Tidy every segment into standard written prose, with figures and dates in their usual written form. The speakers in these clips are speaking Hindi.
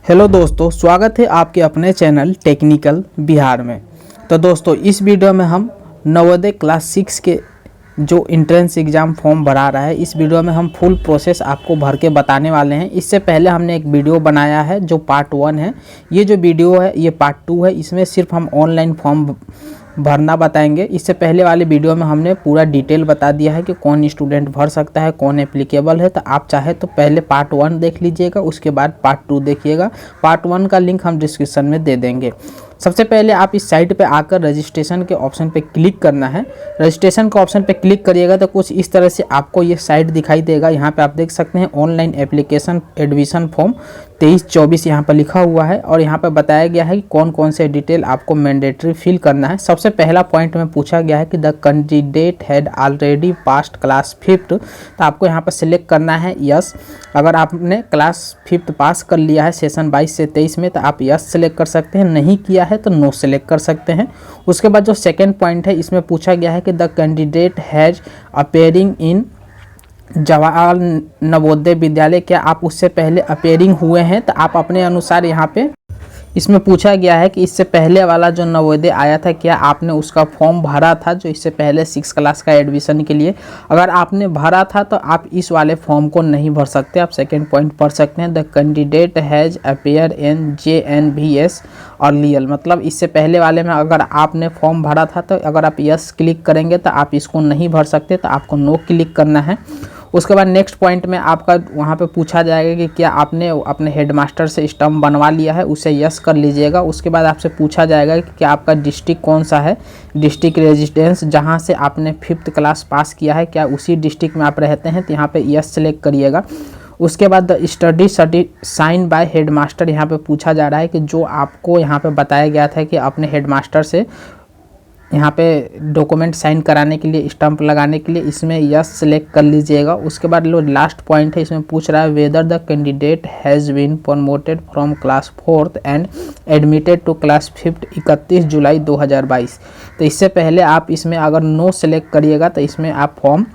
हेलो दोस्तों, स्वागत है आपके अपने चैनल टेक्निकल बिहार में। तो दोस्तों, इस वीडियो में हम नवोदय क्लास 6 के जो इंट्रेंस एग्ज़ाम फॉर्म भरा रहा है, इस वीडियो में हम फुल प्रोसेस आपको भर के बताने वाले हैं। इससे पहले हमने एक वीडियो बनाया है जो पार्ट 1 है। ये जो वीडियो है ये पार्ट 2 है। इसमें सिर्फ हम ऑनलाइन फॉर्म भरना बताएंगे। इससे पहले वाले वीडियो में हमने पूरा डिटेल बता दिया है कि कौन स्टूडेंट भर सकता है, कौन एप्लीकेबल है। तो आप चाहे तो पहले पार्ट 1 देख लीजिएगा, उसके बाद पार्ट 2 देखिएगा। पार्ट 1 का लिंक हम डिस्क्रिप्शन में दे देंगे। सबसे पहले आप इस साइट पे आकर रजिस्ट्रेशन के ऑप्शन पे क्लिक करना है। रजिस्ट्रेशन के ऑप्शन पे क्लिक करिएगा तो कुछ इस तरह से आपको ये साइट दिखाई देगा। यहाँ पे आप देख सकते हैं ऑनलाइन एप्लीकेशन एडमिशन फॉर्म 23-24 यहाँ पर लिखा हुआ है और यहाँ पर बताया गया है कि कौन कौन से डिटेल आपको मैंडेटरी फिल करना है। सबसे पहला पॉइंट में पूछा गया है कि the candidate had already passed class 5th, तो आपको यहाँ पर सिलेक्ट करना है यस। अगर आपने क्लास 5th पास कर लिया है सेशन 22 से 23 में तो आप यस सिलेक्ट कर सकते हैं, नहीं किया है तो नो सेलेक्ट कर सकते हैं। उसके बाद जो सेकंड पॉइंट है इसमें पूछा गया है कि the candidate has appearing in Jawahar Navodaya Vidyalaya, क्या आप उससे पहले अपेयरिंग हुए हैं। तो आप अपने अनुसार यहाँ पे इसमें पूछा गया है कि इससे पहले वाला जो नवोदय आया था क्या आपने उसका फॉर्म भरा था, जो इससे पहले 6 क्लास का एडमिशन के लिए। अगर आपने भरा था तो आप इस वाले फॉर्म को नहीं भर सकते। आप सेकेंड पॉइंट पढ़ सकते हैं, the candidate has appear in JNVS earlier, मतलब इससे पहले वाले में अगर आपने फॉर्म भरा था तो अगर आप यस क्लिक करेंगे तो आप इसको नहीं भर सकते, तो आपको नो क्लिक करना है। उसके बाद नेक्स्ट पॉइंट में आपका वहाँ पे पूछा जाएगा कि क्या आपने अपने हेडमास्टर से स्टम्प बनवा लिया है, उसे यस कर लीजिएगा। उसके बाद आपसे पूछा जाएगा कि क्या आपका डिस्ट्रिक्ट कौन सा है, डिस्ट्रिक्ट रेजिडेंस जहाँ से आपने 5th क्लास पास किया है, क्या उसी डिस्ट्रिक्ट में आप रहते हैं, तो यहाँ पे यस सेलेक्ट करिएगा। उसके बाद the study sign by headmaster यहाँ पे पूछा जा रहा है कि जो आपको यहाँ पे बताया गया था कि अपने हेडमास्टर से यहाँ पे डॉक्यूमेंट साइन कराने के लिए, स्टंप लगाने के लिए, इसमें यस सेलेक्ट कर लीजिएगा। उसके बाद लो लास्ट पॉइंट है, इसमें पूछ रहा है whether the candidate has been promoted from class 4th and admitted to class 5th 31 July 2022। तो इससे पहले आप इसमें अगर नो सेलेक्ट करिएगा तो इसमें आप फॉर्म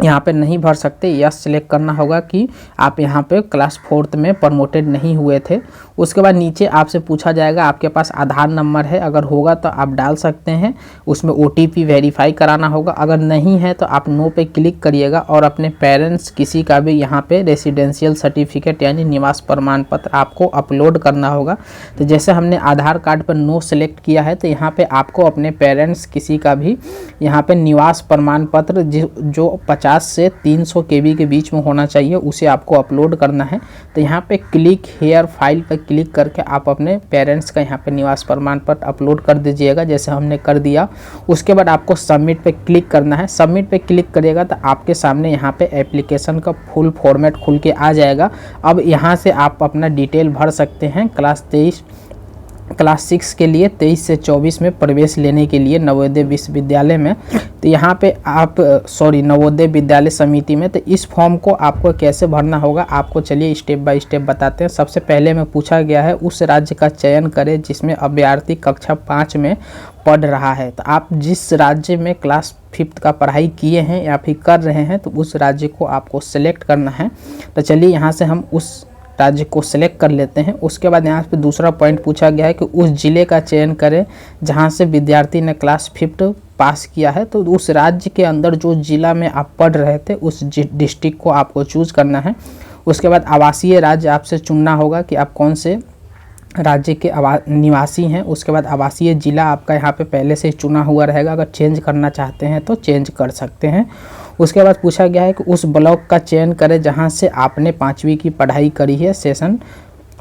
यहाँ पे नहीं भर सकते। यस सिलेक्ट करना होगा कि आप यहाँ पे क्लास 4th में प्रमोटेड नहीं हुए थे। उसके बाद नीचे आपसे पूछा जाएगा आपके पास आधार नंबर है, अगर होगा तो आप डाल सकते हैं। उसमें OTP वेरीफाई कराना होगा, अगर नहीं है तो आप नो पे क्लिक करिएगा। और अपने पेरेंट्स किसी का भी यहाँ पे रेसिडेंशियल सर्टिफिकेट यानी निवास प्रमाण पत्र आपको अपलोड करना होगा। तो जैसे हमने आधार कार्ड पर नो सेलेक्ट किया है तो यहाँ पर आपको अपने पेरेंट्स किसी का भी यहाँ पर निवास प्रमाण पत्र जो 50 से 300 KB के बीच में होना चाहिए, उसे आपको अपलोड करना है। तो यहाँ पे क्लिक हेयर फाइल पर क्लिक करके आप अपने पेरेंट्स का यहाँ पे निवास प्रमाण पत्र अपलोड कर दीजिएगा, जैसे हमने कर दिया। उसके बाद आपको सबमिट पे क्लिक करना है। सबमिट पे क्लिक करिएगा तो आपके सामने यहाँ पे एप्लीकेशन का फुल फॉर्मेट खुल के आ जाएगा। अब यहाँ से आप अपना डिटेल भर सकते हैं। क्लास 6 के लिए 23 से 24 में प्रवेश लेने के लिए नवोदय विश्वविद्यालय में, तो यहाँ पे आप नवोदय विद्यालय समिति में, तो इस फॉर्म को आपको कैसे भरना होगा आपको चलिए स्टेप बाय स्टेप बताते हैं। सबसे पहले में पूछा गया है उस राज्य का चयन करें जिसमें अभ्यर्थी कक्षा 5 में पढ़ रहा है। तो आप जिस राज्य में क्लास 5th का पढ़ाई किए हैं या फिर कर रहे हैं तो उस राज्य को आपको सेलेक्ट करना है। तो चलिए यहाँ से हम उस राज्य को सिलेक्ट कर लेते हैं। उसके बाद यहाँ पे दूसरा पॉइंट पूछा गया है कि उस ज़िले का चयन करें जहाँ से विद्यार्थी ने क्लास 5th पास किया है। तो उस राज्य के अंदर जो ज़िला में आप पढ़ रहे थे उस डिस्ट्रिक्ट को आपको चूज़ करना है। उसके बाद आवासीय राज्य आपसे चुनना होगा कि आप कौन से राज्य के निवासी हैं। उसके बाद आवासीय ज़िला आपका यहाँ पे पहले से चुना हुआ रहेगा, अगर चेंज करना चाहते हैं तो चेंज कर सकते हैं। उसके बाद पूछा गया है कि उस ब्लॉक का चयन करें जहाँ से आपने 5वीं की पढ़ाई करी है सेशन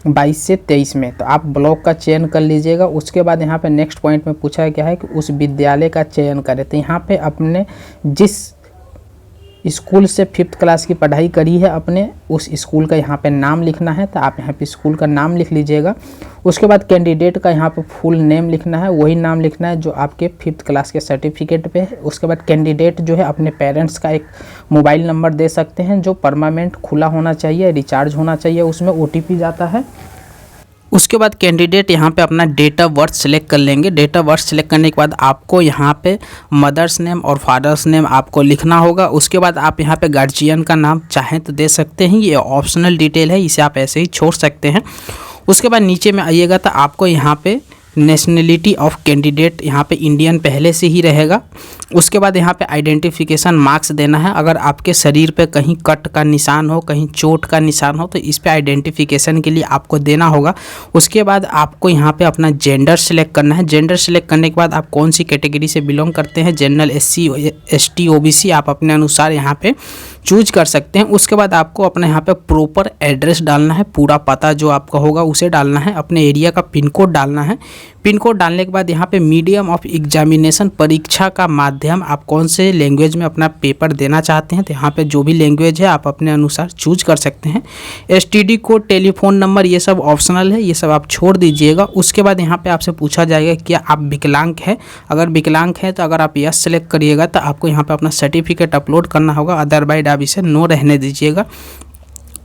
22 से 23 में, तो आप ब्लॉक का चयन कर लीजिएगा। उसके बाद यहाँ पे नेक्स्ट पॉइंट में पूछा गया है कि उस विद्यालय का चयन करें, तो यहाँ पे अपने जिस स्कूल से 5th क्लास की पढ़ाई करी है अपने उस स्कूल का यहाँ पे नाम लिखना है। तो आप यहाँ पे स्कूल का नाम लिख लीजिएगा। उसके बाद कैंडिडेट का यहाँ पे फुल नेम लिखना है, वही नाम लिखना है जो आपके 5th क्लास के सर्टिफिकेट पे है। उसके बाद कैंडिडेट जो है अपने पेरेंट्स का एक मोबाइल नंबर दे सकते हैं जो परमानेंट खुला होना चाहिए, रिचार्ज होना चाहिए, उसमें OTP जाता है। उसके बाद कैंडिडेट यहाँ पे अपना डेट ऑफ बर्थ सेलेक्ट कर लेंगे। डेट ऑफ बर्थ सेलेक्ट करने के बाद आपको यहाँ पे मदर्स नेम और फादर्स नेम आपको लिखना होगा। उसके बाद आप यहाँ पे गार्जियन का नाम चाहें तो दे सकते हैं, ये ऑप्शनल डिटेल है, इसे आप ऐसे ही छोड़ सकते हैं। उसके बाद नीचे में आइएगा तो आपको यहाँ पे नेशनलिटी ऑफ कैंडिडेट यहाँ पे इंडियन पहले से ही रहेगा। उसके बाद यहाँ पे आइडेंटिफिकेशन मार्क्स देना है। अगर आपके शरीर पे कहीं कट का निशान हो, कहीं चोट का निशान हो तो इस पे आइडेंटिफिकेशन के लिए आपको देना होगा। उसके बाद आपको यहाँ पे अपना जेंडर सेलेक्ट करना है। जेंडर सेलेक्ट करने के बाद आप कौन सी कैटेगरी से बिलोंग करते हैं, जनरल, SC, ST, OBC, आप अपने अनुसार यहाँ पे चूज कर सकते हैं। उसके बाद आपको अपने यहाँ पे प्रॉपर एड्रेस डालना है, पूरा पता जो आपका होगा उसे डालना है, अपने एरिया का पिन कोड डालना है। पिन कोड डालने के बाद यहाँ पे मीडियम ऑफ एग्जामिनेशन, परीक्षा का माध्यम, आप कौन से लैंग्वेज में अपना पेपर देना चाहते हैं तो यहाँ पे जो भी लैंग्वेज है आप अपने अनुसार चूज कर सकते हैं। STD कोड, टेलीफोन नंबर, ये सब ऑप्शनल है, ये सब आप छोड़ दीजिएगा। उसके बाद यहाँ पे आपसे पूछा जाएगा क्या आप विकलांग हैं। अगर विकलांग है तो अगर आप यस सेलेक्ट करिएगा तो आपको यहाँ पे अपना सर्टिफिकेट अपलोड करना होगा, अदरवाइज आप इसे नो रहने दीजिएगा।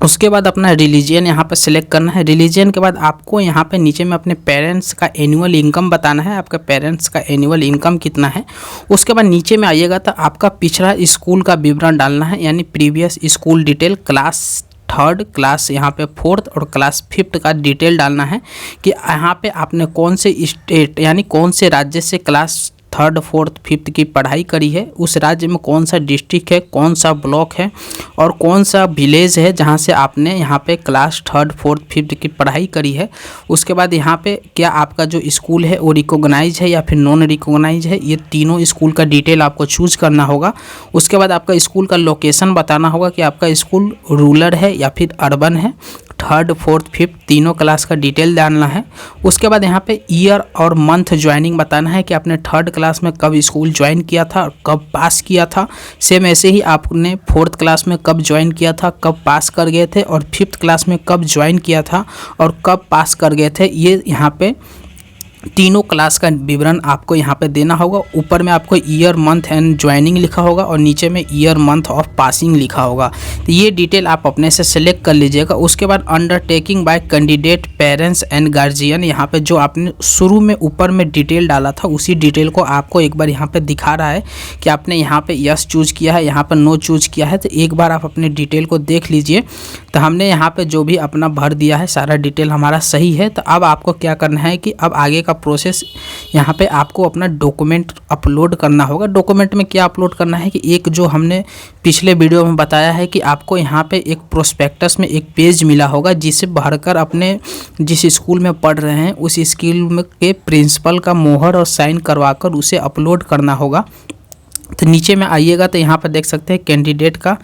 उसके बाद अपना रिलीजन यहाँ पर सिलेक्ट करना है। रिलीजन के बाद आपको यहाँ पे नीचे में अपने पेरेंट्स का एनुअल इनकम बताना है, आपका पेरेंट्स का एनुअल इनकम कितना है। उसके बाद नीचे में आइएगा तो आपका पिछड़ा स्कूल का विवरण डालना है, यानी previous school detail, class 3rd, class यहाँ पे 4th और क्लास 5th का डिटेल डालना है कि यहाँ पे आपने कौन से स्टेट यानी कौन से राज्य से क्लास 3rd, 4th, 5th की पढ़ाई करी है, उस राज्य में कौन सा डिस्ट्रिक्ट है, कौन सा ब्लॉक है और कौन सा विलेज है जहां से आपने यहाँ पे क्लास 3rd, 4th, 5th की पढ़ाई करी है। उसके बाद यहाँ पे क्या आपका जो स्कूल है वो रिकॉग्नाइज है या फिर नॉन रिकॉग्नाइज है, ये तीनों स्कूल का डिटेल आपको चूज करना होगा। उसके बाद आपका स्कूल का लोकेशन बताना होगा कि आपका स्कूल रूरल है या फिर अर्बन है। 3rd, 4th, 5th तीनों क्लास का डिटेल डालना है। उसके बाद यहाँ पे ईयर और मंथ ज्वाइनिंग बताना है कि आपने 3rd क्लास में कब स्कूल ज्वाइन किया था और कब पास किया था। सेम ऐसे ही आपने 4th क्लास में कब ज्वाइन किया था, कब पास कर गए थे, और 5th क्लास में कब ज्वाइन किया था और कब पास कर गए थे। ये यहाँ पे तीनों क्लास का विवरण आपको यहाँ पे देना होगा। ऊपर में आपको ईयर, मंथ एंड ज्वाइनिंग लिखा होगा और नीचे में ईयर, मंथ ऑफ पासिंग लिखा होगा। तो ये डिटेल आप अपने से सिलेक्ट कर लीजिएगा। उसके बाद undertaking bye candidate, parents and guardian, यहाँ पे जो आपने शुरू में ऊपर में डिटेल डाला था उसी डिटेल को आपको एक बार यहाँ पे दिखा रहा है कि आपने यहाँ पे यस चूज किया है, यहाँ पर नो चूज किया है। तो एक बार आप अपने डिटेल को देख लीजिए। तो हमने यहाँ पे जो भी अपना भर दिया है सारा डिटेल हमारा सही है। तो अब आपको क्या करना है कि अब आगे का प्रोसेस, यहाँ पे आपको अपना डॉक्यूमेंट अपलोड करना होगा। डॉक्यूमेंट में क्या अपलोड करना है कि एक जो हमने पिछले वीडियो में बताया है कि आपको यहाँ पे एक प्रोस्पेक्टस में एक पेज मिला होगा जिसे भरकर अपने जिस स्कूल में पढ़ रहे हैं उस स्कूल में के प्रिंसिपल का मोहर और साइन करवाकर उसे अपलोड करना होगा। तो नीचे में आइएगा तो यहाँ पर देख सकते हैं कैंडिडेट का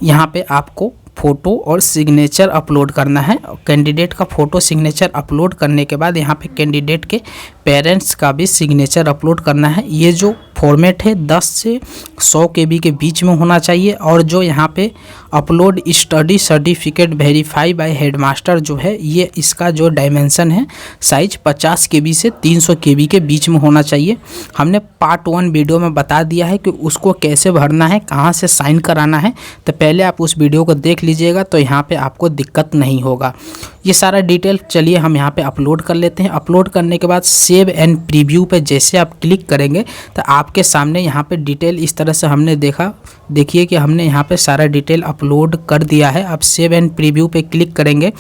यहाँ पे आपको फ़ोटो और सिग्नेचर अपलोड करना है। कैंडिडेट का फ़ोटो सिग्नेचर अपलोड करने के बाद यहाँ पे कैंडिडेट के पेरेंट्स का भी सिग्नेचर अपलोड करना है। ये जो फॉर्मेट है 10 से 100 KB के बीच में होना चाहिए। और जो यहाँ पे upload study certificate verify by headmaster जो है, ये इसका जो डायमेंशन है साइज 50 KB से 300 KB के बीच में होना चाहिए। हमने पार्ट 1 वीडियो में बता दिया है कि उसको कैसे भरना है, कहाँ से साइन कराना है। तो पहले आप उस वीडियो को देख लीजिएगा तो यहाँ पे आपको दिक्कत नहीं होगा। ये सारा डिटेल चलिए हम यहाँ पे अपलोड कर लेते हैं। अपलोड करने के बाद सेव एंड प्रीव्यू पे जैसे आप क्लिक करेंगे तो आपके सामने यहाँ पे डिटेल इस तरह से हमने देखिए कि हमने यहाँ पे सारा डिटेल अपलोड कर दिया है। अब सेव एंड प्रीव्यू पे क्लिक करेंगे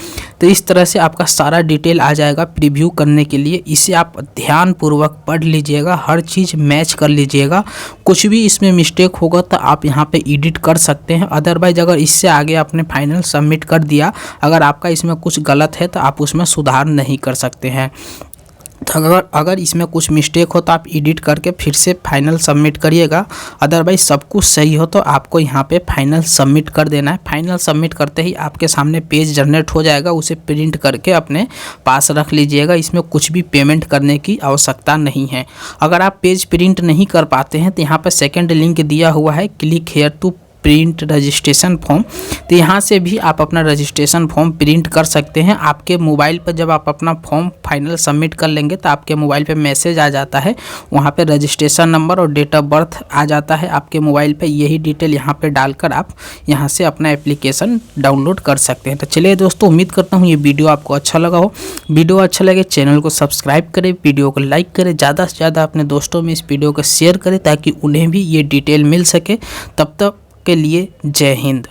तो इस तरह से आपका सारा डिटेल आ जाएगा प्रीव्यू करने के लिए। इसे आप ध्यानपूर्वक पढ़ लीजिएगा, हर चीज़ मैच कर लीजिएगा। कुछ भी इसमें मिस्टेक होगा तो आप यहाँ पे एडिट कर सकते हैं। अदरवाइज अगर इससे आगे आपने फाइनल सबमिट कर दिया, अगर आपका इसमें कुछ गलत है तो आप उसमें सुधार नहीं कर सकते हैं। तो अगर इसमें कुछ मिस्टेक हो तो आप एडिट करके फिर से फाइनल सबमिट करिएगा। अदरवाइज सब कुछ सही हो तो आपको यहाँ पे फाइनल सबमिट कर देना है। फाइनल सबमिट करते ही आपके सामने पेज जनरेट हो जाएगा, उसे प्रिंट करके अपने पास रख लीजिएगा। इसमें कुछ भी पेमेंट करने की आवश्यकता नहीं है। अगर आप पेज प्रिंट नहीं कर पाते हैं तो यहाँ पर सेकेंड लिंक दिया हुआ है, click here to print registration form. तो यहाँ से भी आप अपना रजिस्ट्रेशन फॉर्म प्रिंट कर सकते हैं। आपके मोबाइल पर जब आप अपना फॉर्म फाइनल सबमिट कर लेंगे तो आपके मोबाइल पे मैसेज आ जाता है, वहाँ पे रजिस्ट्रेशन नंबर और डेट ऑफ बर्थ आ जाता है आपके मोबाइल पे। यही डिटेल यहाँ पे डालकर आप यहाँ से अपना एप्लीकेशन डाउनलोड कर सकते हैं। तो चलिए दोस्तों, उम्मीद करता हूँ ये वीडियो आपको अच्छा लगा हो। वीडियो अच्छा लगे चैनल को सब्सक्राइब करें, वीडियो को लाइक करें, ज़्यादा से ज़्यादा अपने दोस्तों में इस वीडियो को शेयर करें ताकि उन्हें भी ये डिटेल मिल सके। तब तक के लिए जय हिंद।